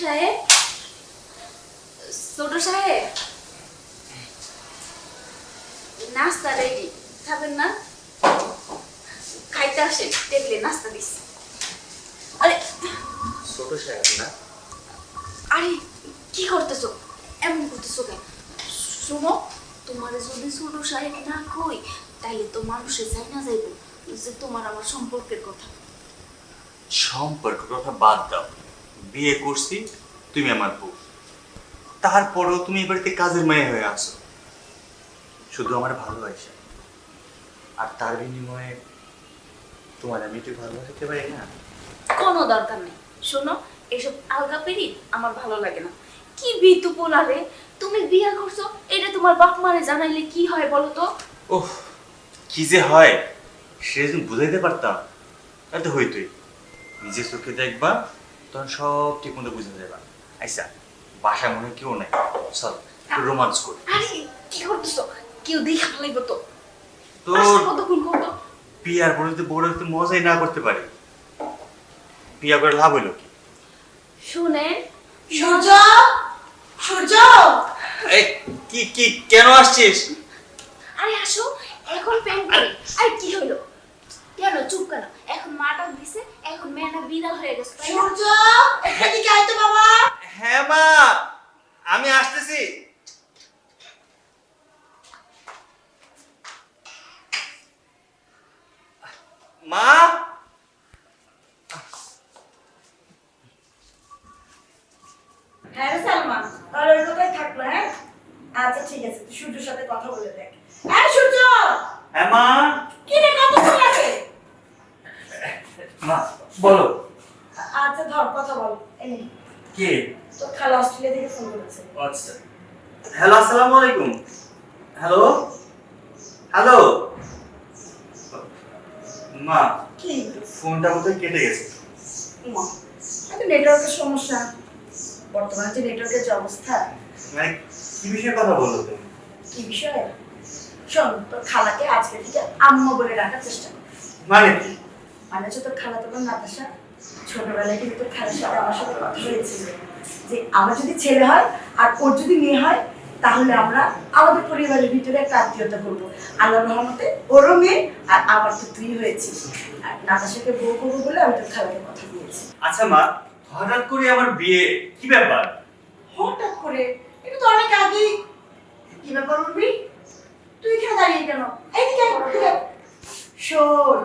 সাহেব, ছোট সাহেব, নাস্তা রেডি, খাবেন না? খাইতে আসেন, টেবিলে নাস্তা দিছি। আরে ছোট সাহেব না? আরে কি করতেছো, এমন করতেছো কেন? শুনো, তোমার যদি ছোট সাহেব না কই তাইলে তো মানুষে যাই না যাইব যে তোমার আমার সম্পর্কের কথা। সম্পর্কের কথা বাদ দাও, বিয়ে করছি, তুমি আমার বউ, তারপরেও তুমি এ বাড়িতে কাজের মেয়ে হয়ে আসো শুধু আমার ভালোবাসা, আর তার বিনিময়ে তোমার আমি একটু ভালোবাসাতে পারি না? কোনো দরকার নেই। শোনো, এসব আলগা পেরি আমার ভালো লাগে না। কি বিতু পোলারে, তুমি বিয়া করছো, এটা তোমার বাপ মারে জানাইলে কি হয় বলো তো? ওহ, কি যে হয় সে যদি বুঝাইতে পারতাম তাহলে তো হইতোই। নিজের চোখে দেখবা, তখন সব ঠিক মতো বুঝে যাবা। আচ্ছা, বাসা মনে কেউ নাই, চল রোমান্স করি। আরে কি করতেছো, কেউ দেখা লাগবে তো। তো কতক্ষণ করতো? বিয়ার পরে যদি বড় একটু মজাই না করতে পারি, বিয়া করে লাভ হইলো কি? শুনেন সূর্য, সূর্য, এই কি কি কেন আসছিস? আরে আসো, এখন প্যান করি। আর কি হলো, কেন চুপ কেন? এখন মাটা দিছে, এখন মেয়েটা বিড়াল হয়ে গেছে, তাই না? সূর্য, এদিকে আয় তো বাবা। হ্যাঁ মা, আমি আসতেছি। মা, হ্যাঁ রে সালমা, আর ওই কথাই থাকলো। হ্যাঁ আচ্ছা ঠিক আছে, তুই সূর্যের সাথে কথা বলে দেখ। হ্যাঁ সূর্য, হ্যাঁ মা। কি রে কতক্ষণ লাগে? মা বলো। আচ্ছা ধর কথা বল। এই নে, কে? তোর খালা অস্ট্রেলিয়া থেকে ফোন করেছে। আচ্ছা, হ্যালো, আসসালামু আলাইকুম। হ্যালো হ্যালো মা, কি ফোনটা কোথায় কেটে গেছে? মা, এত নেটওয়ার্কের সমস্যা, বর্তমানে যে নেটওয়ার্কের যে অবস্থা। মানে কি বিষয়ে কথা বললো তুমি? কি বিষয়? শোন, তোর খালাকে আজকে থেকে আম্মা বলে রাখার চেষ্টা কর। মানে কি? মানে হচ্ছে তোর খালা তোর নাতাশা, ছোটবেলায় কিন্তু তোর খালার সাথে আমার সাথে কথা হয়েছিল যে আমার যদি ছেলে হয় আর ওর যদি মেয়ে হয় তাহলে আমরা আমাদের পরিবারের ভিতরে একটা আত্মীয়তা করবো। আল্লাহর রহমতে ওরও মেয়ে আর আমার তো তুই হয়েছিস, আর নাতাশাকে বউ করবো বলে আমি তোর খালাকে কথা দিয়েছি। আচ্ছা মা, হঠাৎ করে আমার বিয়ে, কি ব্যাপার? হঠাৎ করে, এটা তো অনেক আগেই। কি ব্যাপার উঠবি? তুই এখানে দাঁড়িয়ে কেন? এইদিকে আয়, এদিকে আয়। শোন,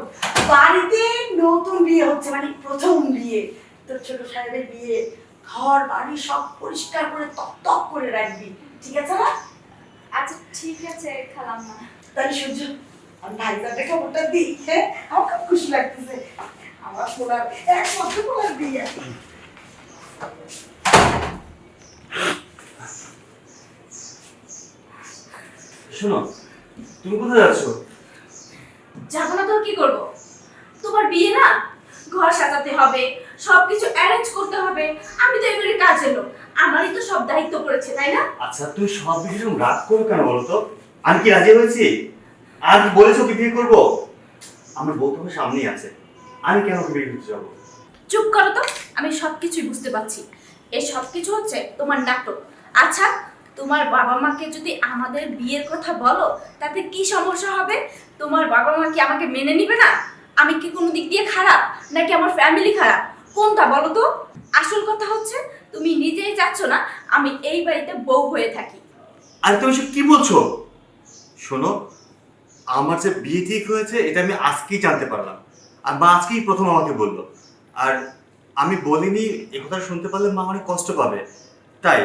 বাড়িতে নতুন বিয়ে হচ্ছে, মানে প্রথম বিয়ে। তোর ছোট সাহেবের বিয়ে, ঘর বাড়ি সব পরিষ্কার করে তক করে রাখবি, ঠিক আছে না? আচ্ছা ঠিক আছে খালাম্মা। তাহলে সূর্য, আমি ভাইজানকে খবরটা দিই। হ্যাঁ, আমার খুব খুশি লাগতেছে, আমার সোনার একমাত্র সোনার বিয়ে। শোনো, তুমি কোথায় যাচ্ছ? যাবো না তো কি করবো? তোমার বিয়ে না, ঘর সাজাতে হবে, সবকিছু অ্যারেঞ্জ করতে হবে। আমি তো এবারে কাজে লোক, আমারই তো সব দায়িত্ব পড়েছে, তাই না? আচ্ছা, তুমি সব কিছু রাগ করো কেন বলো তো? আমি কি রাজি হয়েছি? আর কি বলেছো কি বিয়ে করবো? আমার বউ তোমার সামনেই আছে, আমি কেন ওকে বিয়ে করতে যাবো? চুপ করো তো, আমি সবকিছুই বুঝতে পারছি। এই সবকিছু হচ্ছে তোমার নাটক। আচ্ছা, তোমার বাবা মাকে যদি আমাদের বিয়ের কথা বলো তাতে কি সমস্যা হবে? তোমার বাবা মা কি আমাকে মেনে নিবে না? আমি কি কোনো দিক দিয়ে খারাপ, নাকি আমার ফ্যামিলি খারাপ, কোনটা বলো তো? আসল কথা হচ্ছে তুমি নিজেই চাচ্ছ না আমি এই বাড়িতে বউ হয়ে থাকি। আর তুমি সব কি বলছো? শোনো, আমার যে বিয়ে ঠিক হয়েছে এটা আমি আজকেই জানতে পারলাম, আর মা আজকেই প্রথম আমাকে বললো। আর আমি বলিনি, একথা শুনতে পারলে মা অনেক কষ্ট পাবে, তাই।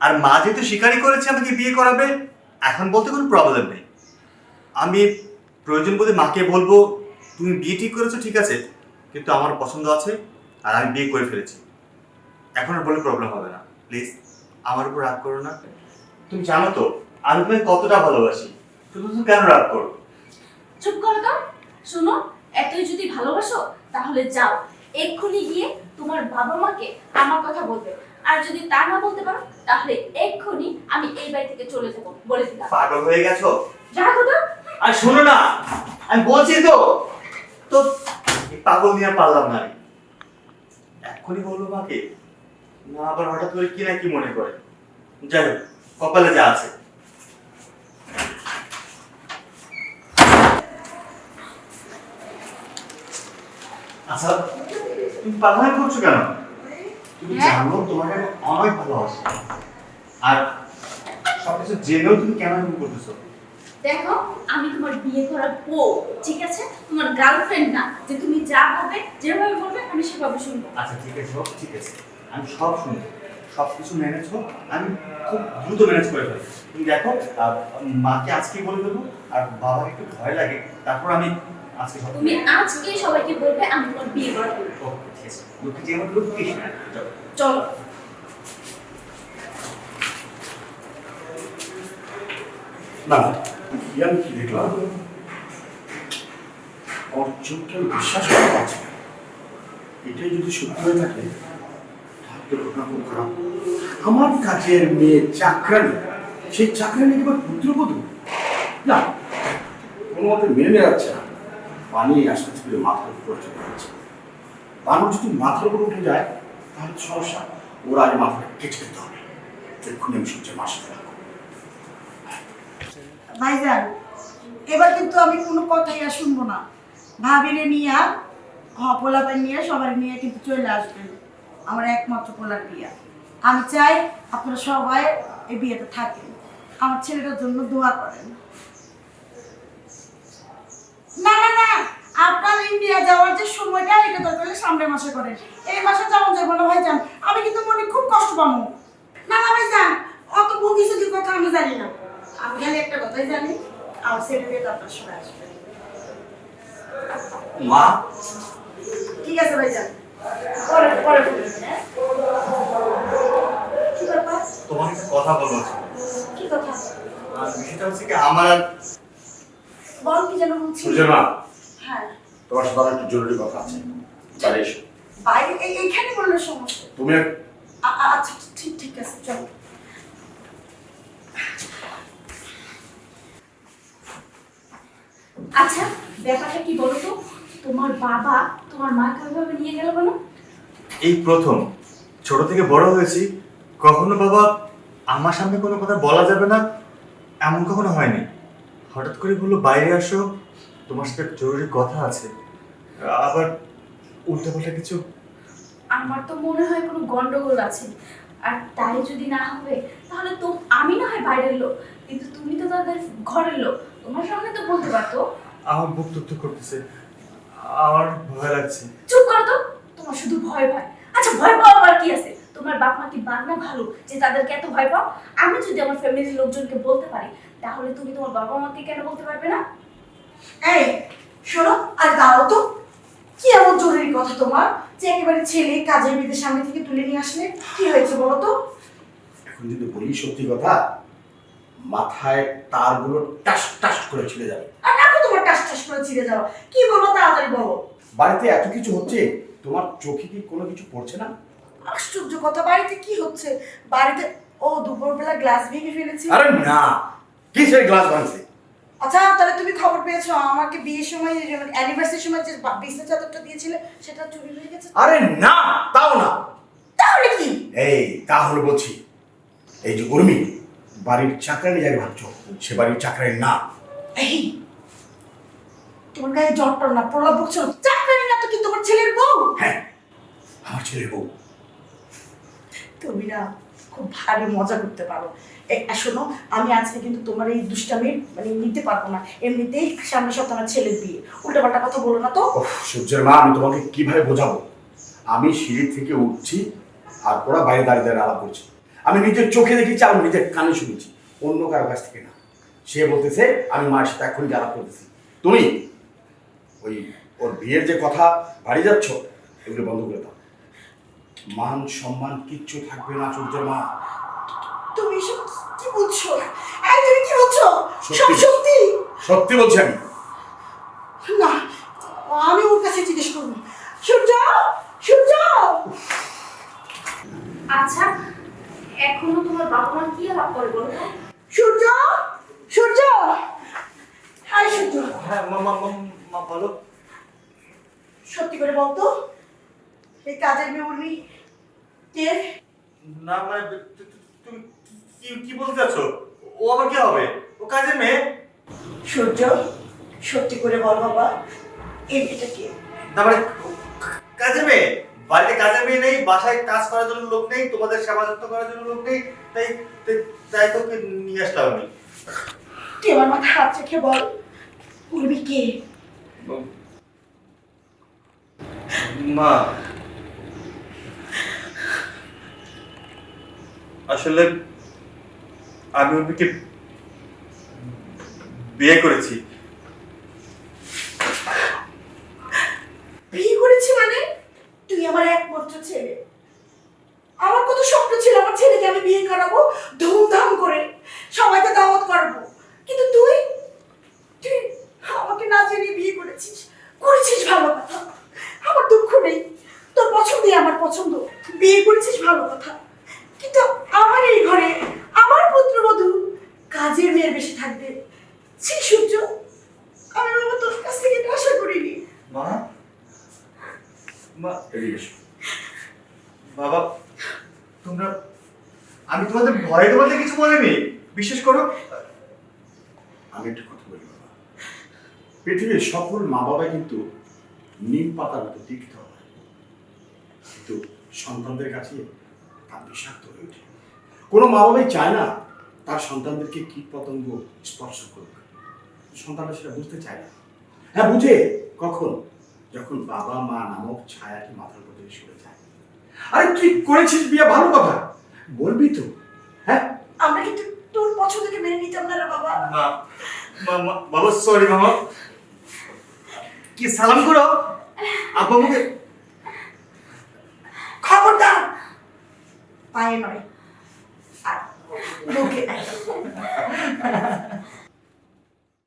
আর মা যেহেতু স্বীকারই করেছে আমাকে বিয়ে করাবে, এখন বলতে কোনো প্রবলেম নেই। আমি প্রয়োজন বোধে মাকে বলবো তুমি বিয়ে ঠিক করেছো ঠিক আছে, কিন্তু আমার পছন্দ আছে আর আমি বিয়ে করে ফেলেছি, এখন আর বলে প্রবলেম হবে না। প্লিজ আমার উপর রাগ করো না, তুমি জানো তো আমি তোমাকে কতটা ভালোবাসি, শুধু তুমি কেন রাগ করো? চুপ করো তো। শোনো, এতই যদি ভালোবাসো তাহলে যাও, এক্ষুনি গিয়ে তোমার বাবা মাকে আমার কথা বলবে। আর যদি তা না বলতে পারো তাহলে এক্ষুনি আমি এই বাড়ি থেকে চলে যাবো, বলে দিলাম। পাগল হয়ে গেছো? রাখো তো। আর শোনো না, আমি বলছি তো তো এই পাগল নিয়ে আর পারলাম না আমি। এক্ষুনি বলবো মাকে, না আবার হঠাৎ করে কি না কি মনে করে। যাই হোক, কপালে যা আছে। আচ্ছা, তুমি পাগলামি করছো কেন? তুমি হ্যাঁ? জানো তোমাকে আমি অনেক ভালোবাসি, আর সবকিছু জেনেও তুমি কেন এরকম করতেছো? দেখো, আমি তোমার বিয়ে করার বউ, ঠিক আছে? তোমার গার্লফ্রেন্ড না যে তুমি যা বলবে, যেভাবে বলবে আমি সেভাবে শুনবো। আচ্ছা ঠিক আছে, ঠিক আছে, আমি সব শুনবো, সব কিছু ম্যানেজ হোক, আমি খুব দ্রুত ম্যানেজ করে ফেলবো। তুমি দেখো, মাকে আজকেই বলে দেবো, আর বাবাকে একটু ভয় লাগে, তারপর আমি আজকে সব। তুমি আজকে সবাইকে বলবে আমি তোমার বিয়ে করার বউ। ও, ঠিক আছে, লোকটি যে আমার লোক কি না, চলো। চলো। না আমি কি দেখলাম আমার চোখকে আমি বিশ্বাস করতে পারছি না। এটাই যদি সত্যি হয়ে থাকে তাহলে তো ঘটনা খুব খারাপ। আমার কাজের মেয়ে চাকরানি, সেই চাকরানি এবার পুত্রবধূ না, কোনো মতে মেনে নেওয়া যাচ্ছে না। পানি আস্তে আস্তে মাথার উপর চলে যাচ্ছে। পানি যদি মাথার উপর উঠে যায় তাহলে তো সমস্যা। ওরা আগে মাথাটা কেটে ফেলতে হবে। এক্ষুনি আমি সূর্যের মাসে রাখবো। ভাইজান, এবার কিন্তু আমি কোনো কথাই আর শুনবো না। ভাবিরে নিয়ে পোলাপাই নিয়ে সবার নিয়ে কিন্তু চলে আসবেন। আমার একমাত্র পোলার বিয়া। আমি চাই আপনারা সবাই এই বিয়েতে থাকেন, আমার ছেলেটার জন্য দোয়া করেন। না না না, আপনার ইন্ডিয়া যাওয়ার যে সময়টা এটা দরকার হলে সামনের মাসে করেন। এই মাসে যাওয়া যাবে না ভাইজান, আমি কিন্তু মনে খুব কষ্ট পাবো। না না ভাইজান, অত ভবিষ্যতের কথা আমি জানি না। আমি খালি একটা কথাই জানি, আমার ছেলে বিয়ে আপনার সময় আসবে। মা, ঠিক আছে ভাইজান, পরে পরে বলবেন, হ্যাঁ? কি ব্যাপার? তোমাকে একটা কথা বলবো ছিল। কি কথা? আর বিষয়টা হচ্ছে কি, আমার আর বল, কি যেন বলছি। সূর্যের মা, হ্যাঁ, তোমার সাথে আমার একটু জরুরি কথা আছে। বাইরে এসো। বাইরে এইখানে বললে সমস্যা। তুমি আচ্ছা ঠিক ঠিক আছে, চলো। আচ্ছা, ব্যাপারটা কি বলো তো? তোমার বাবা তোমার মাকে ওইভাবে নিয়ে গেল কেন? এই প্রথম, ছোট থেকে বড় হয়েছি, কখনো বাবা আমার সামনে কোনো কথা বলা যাবে না এমন কখনো হয়নি। হঠাৎ করে বললো বাইরে আসো, তোমার সাথে একটা জরুরি কথা আছে। আবার উল্টাপাল্টা কিছু। আমার তো মনে হয় কোনো গন্ডগোল আছে, আর তাই যদি না হবে তাহলে তো আমি না হয় বাইরের লোক, কিন্তু তুমি তো তাদের ঘরের লোক, তোমার সামনে তো বলতে পারতো। আমার বুক ধুক করতেছে, আমার ভয় লাগছে। চুপ করো তো, তোমার শুধু ভয় ভয়। আচ্ছা, ভয় পাওয়া আর কি আছে? তোমার বাপ মা কি বাগনা ভালো যে তাদেরকে এত ভয় পাও? আমি যদি আমার ফ্যামিলির লোকজনকে বলতে পারি, তাহলে তুমি তোমার বাবা মাকে কেন বলতে পারবে না? এই শোনো, আর দাঁড়াও তো। কি এমন জরুরি কথা তোমার যে একেবারে ছেলে কাজের মেয়েদের সামনে থেকে তুলে নিয়ে আসলে? কি হয়েছে বলো তো? এখন যদি বলি সত্যি কথা, মাথায় তারগুলো টাস টাস করে ছিঁড়ে যাবে। আর রাখো তোমার টাস টাস করে ছিঁড়ে যাওয়া। কি বলো তাড়াতাড়ি বলো। বাড়িতে এত কিছু হচ্ছে, তোমার চোখে কি কোনো কিছু পড়ছে না? আশ্চর্য কথা, বাড়িতে কি হচ্ছে? বাড়িতে ও দুপুরবেলা গ্লাস ভেঙে ফেলেছে। আরে না, কি সেই গ্লাস ভাঙছে? আচ্ছা, তাহলে তুমি খবর পেয়েছো আমাকে বিয়ের সময় অ্যানিভার্সারির সময় যে বিছনা চাদরটা দিয়েছিলে সেটা চুরি হয়ে গেছে? আরে না, তাও না। তাহলে কি? এই তাহলে বলছি, এই যে উর্মি বাড়ির চাকরানি যাকে ভাবছো, সে বাড়ির চাকরানি না। এই তোমার গায়ে জ্বরটা না প্রলাপ বকছো? চাকরানি না তো কি তোমার ছেলের বউ? হ্যাঁ, আমার ছেলের বউ। তুমি না খুব ভারী মজা করতে পারো। শোনো, আমি আজকে কিন্তু তোমার এই দুষ্টামি নিতে পারবো না। এমনিতেই সামনে সপ্তাহে আমার ছেলের বিয়ে, উল্টাপাল্টা কথা বলো না তো। সূর্যের মা, আমি তোমাকে কিভাবে বোঝাবো? আমি সিঁড়ি থেকে উঠছি আর ওরা বাইরে দাঁড়িয়ে দাঁড়িয়ে আলাপ করছি। আমি নিজের চোখে দেখেছি, আমি নিজের কানে শুনেছি, অন্য কারো কাছ থেকে না। সে বলতেছে আমি মার সাথে এখনই আলাপ করতেছি। তুমি ওই ওর বিয়ের যে কথা বাড়ি যাচ্ছ, এগুলো বন্ধ করে দাও। মান সম্মান কিচ্ছু থাকবে না সূর্যের মা। তুমি এসব কি বলছো? এই তুমি কি বলছো? সব সত্যি। সত্যি? সত্যি বলছি আমি। না, আমি ওর কাছে জিজ্ঞেস করবো। সূর্য, সূর্য! আচ্ছা, এখনো তোমার বাবা মা কি আলাপ করে বলো তো? সূর্য, সূর্য! হাই সূর্য, হ্যাঁ মা, মা, মা, মা বলো। সত্যি করে বলতো, এই কাজের মেয়ে উর্মি কে? না মানে তুমি কি বলতে চাচ্ছ? ও আবার কি হবে? ও কাজের মেয়ে। সূর্য, সত্যি করে বল বাবা, এই মেয়েটা কে? না মানে কাজের মেয়ে, বাড়িতে কাজের মেয়ে নেই, বাসায় কাজ করার জন্য লোক নেই, তোমাদের সেবা যত্ন করার জন্য লোক নেই, তাই তাই তোকে নিয়ে আসলাম আমি। তুই আমার মাথায় হাত রেখে বল, উর্মি কে? মা, আসলে আমি উর্মিকে বিয়ে করেছি। বিয়ে করেছি মানে? তুই আমার একমাত্র ছেলে। আমার কত স্বপ্ন ছিল আমার ছেলেকে আমি বিয়ে করাবো, ধুমধাম করে সবাইকে দাওয়াত করবো, কিন্তু তুই তুই আমাকে না জেনে বিয়ে করেছিস। করেছিস ভালো কথা, আমার দুঃখ নেই, তোর পছন্দই আমার পছন্দ, বিয়ে করেছিস ভালো কথা, কিন্তু আমার এই ঘরে আমার পুত্রবধূ কাজের মেয়ের বেশি থাকবে। ছি সূর্য, আমি বাবা তোর কাছ থেকে এটা আশা করিনি। মা, মা, এদিকে এসো। বাবা, তোমরা, আমি তোমাদের ভয়ে তোমাদের কিছু বলিনি, বিশ্বাস করো। আমি একটা কথা বলি বাবা, পৃথিবীর সকল মা বাবা কিন্তু নিম পাতার মতো তিক্ত হয়, কিন্তু সন্তানদের কাছে তা বিষাক্ত হয়ে ওঠে। কোনো মা বাবাই চায় না তার সন্তানদেরকে কীট পতঙ্গ স্পর্শ করুক, সন্তানরা সেটা বুঝতে চায় না। হ্যাঁ বুঝে কখন? যখন বাবা মা নামক ছায়াটি মাথার উপর থেকে সরে যায়। আরে তুই করেছিস বিয়ে, ভালো কথা, বলবি তো? হ্যাঁ, আমরা কিন্তু তোর পছন্দকে মেনে নিতাম না রে বাবা। মা, বাবা সরি মামা, কি সালাম করো আব্বা মুখে। খবরদার, পায়ে নয় আর মুখে নাই।